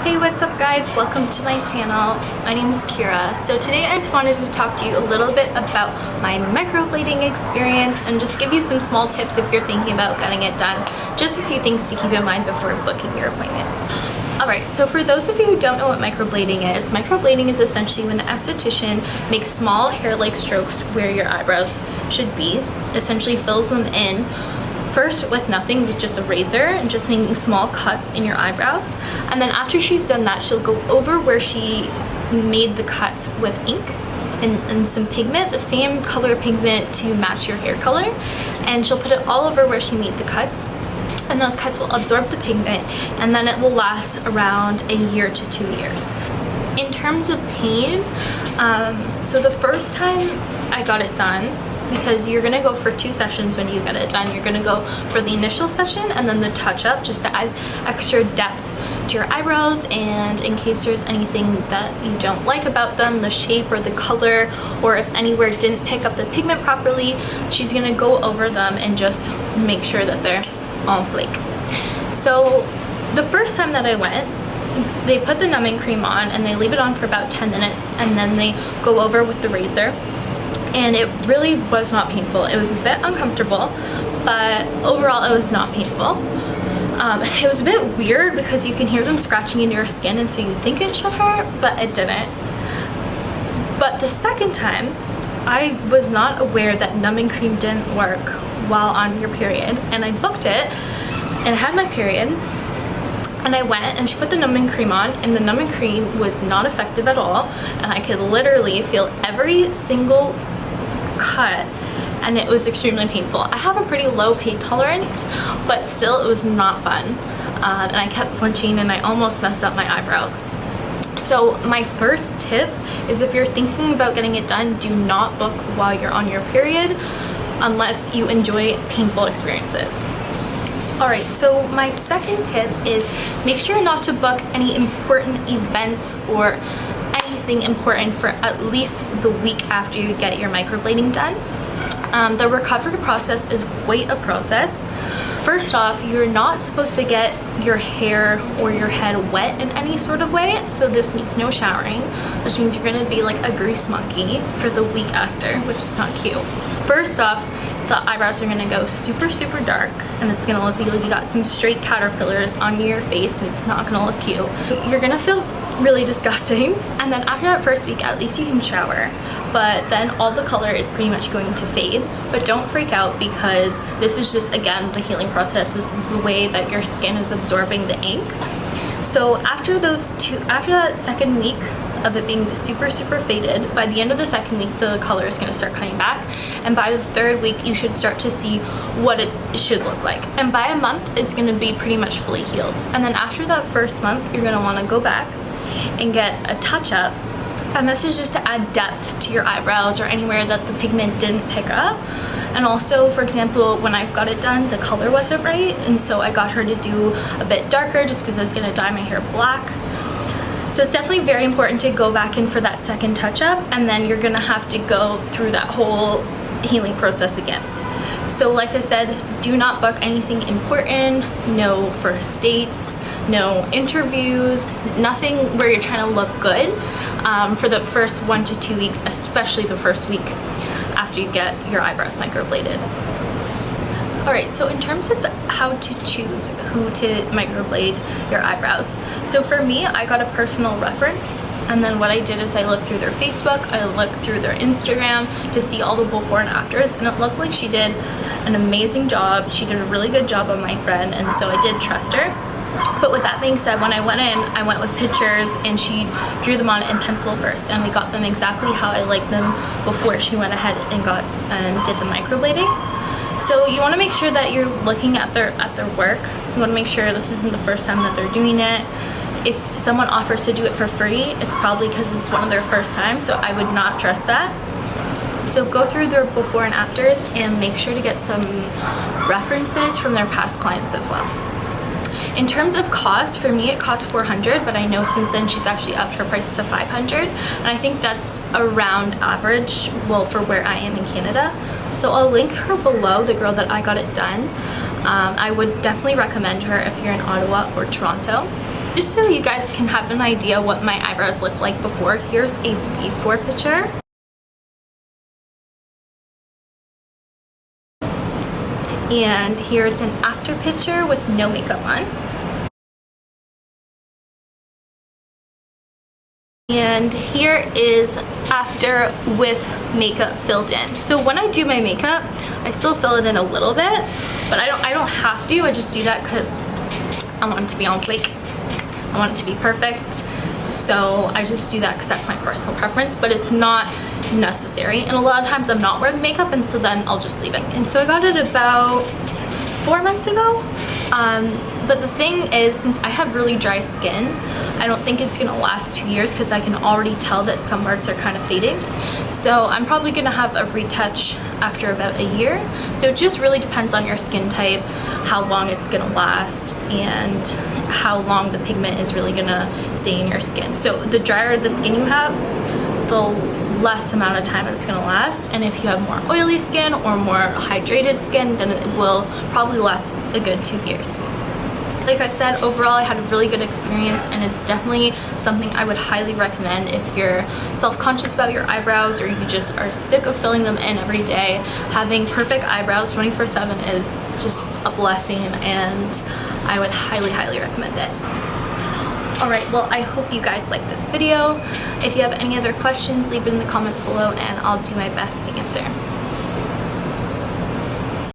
Hey, what's up guys? Welcome to my channel. My name is Kira. So today I just wanted to talk to you a little bit about my microblading experience and just give you some small tips if you're thinking about getting it done. Just a few things to keep in mind before booking your appointment. Alright, so for those of you who don't know what microblading is essentially when the esthetician makes small hair-like strokes where your eyebrows should be, essentially fills them in first with nothing, with just a razor, and just making small cuts in your eyebrows. And then after she's done that, she'll go over where she made the cuts with ink and some pigment, the same color pigment to match your hair color, and she'll put it all over where she made the cuts. And those cuts will absorb the pigment, and then it will last around a year to 2 years. In terms of pain, so the first time I got it done, because you're gonna go for 2 sessions when you get it done. You're gonna go for the initial session and then the touch-up, just to add extra depth to your eyebrows, and in case there's anything that you don't like about them, the shape or the color, or if anywhere didn't pick up the pigment properly, she's gonna go over them and just make sure that they're on flake. So the first time that I went, they put the numbing cream on and they leave it on for about 10 minutes, and then they go over with the razor. And it really was not painful. It was a bit uncomfortable, but overall it was not painful. It was a bit weird because you can hear them scratching into your skin, and so you think it should hurt, but it didn't. But the second time, I was not aware that numbing cream didn't work while on your period, and I booked it and I had my period, and I went and she put the numbing cream on, and the numbing cream was not effective at all, and I could literally feel every single cut, and it was extremely painful. I have a pretty low pain tolerance, but still it was not fun, and I kept flinching and I almost messed up my eyebrows. So my first tip is, if you're thinking about getting it done, do not book while you're on your period unless you enjoy painful experiences. Alright, so my second tip is make sure not to book any important events or anything important for at least the week after you get your microblading done. The recovery process is quite a process. First off, you're not supposed to get your hair or your head wet in any sort of way, so this means no showering, which means you're going to be like a grease monkey for the week after, which is not cute. First off, the eyebrows are going to go super dark, and it's going to look like you got some straight caterpillars on your face, and it's not going to look cute. You're going to feel really disgusting, and then after that first week, at least you can shower, but then all the color is pretty much going to fade. But don't freak out, because this is just, again, the healing process. This is the way that your skin is absorbing the ink. So after that second week of it being super faded, by the end of the second week the color is going to start coming back, and by the third week you should start to see what it should look like, and by a month it's going to be pretty much fully healed. And then after that first month, you're going to want to go back and get a touch-up, and this is just to add depth to your eyebrows or anywhere that the pigment didn't pick up. And also, for example, when I got it done, the color wasn't right, and so I got her to do a bit darker just because I was going to dye my hair black. So it's definitely very important to go back in for that second touch-up, and then you're going to have to go through that whole healing process again. So like I said, do not book anything important, no first dates, no interviews, nothing where you're trying to look good for the first 1 to 2 weeks, especially the first week after you get your eyebrows microbladed. Alright, so in terms of how to choose who to microblade your eyebrows, so for me, I got a personal reference, and then what I did is I looked through their Facebook, I looked through their Instagram to see all the before and afters, and it looked like she did an amazing job. She did a really good job on my friend, and so I did trust her. But with that being said, when I went in, I went with pictures, and she drew them on in pencil first, and we got them exactly how I liked them before she went ahead and did the microblading. So you want to make sure that you're looking at their work. You want to make sure this isn't the first time that they're doing it. If someone offers to do it for free, it's probably because it's one of their first times, so I would not trust that. So go through their before and afters, and make sure to get some references from their past clients as well. In terms of cost, for me it cost $400, but I know since then she's actually upped her price to $500, and I think that's around average, well, for where I am in Canada. So I'll link her below, the girl that I got it done. I would definitely recommend her if you're in Ottawa or Toronto. Just so you guys can have an idea what my eyebrows look like before, here's a before picture. And here's an after picture with no makeup on. And here is after with makeup filled in. So when I do my makeup, I still fill it in a little bit, but I don't have to. I just do that because I want it to be on fleek. I want it to be perfect. So I just do that because that's my personal preference, but it's not necessary. And a lot of times I'm not wearing makeup, and so then I'll just leave it. And so I got it about 4 months ago. But the thing is, since I have really dry skin, I don't think it's gonna last 2 years because I can already tell that some parts are kind of fading. So I'm probably gonna have a retouch after about a year. So it just really depends on your skin type, how long it's gonna last, and how long the pigment is really gonna stay in your skin. So the drier the skin you have, the less amount of time it's gonna last. And if you have more oily skin or more hydrated skin, then it will probably last a good 2 years. Like I said, overall I had a really good experience, and it's definitely something I would highly recommend if you're self-conscious about your eyebrows or you just are sick of filling them in every day. Having perfect eyebrows 24/7 is just a blessing, and I would highly, highly recommend it. Alright, well, I hope you guys liked this video. If you have any other questions, leave it in the comments below and I'll do my best to answer.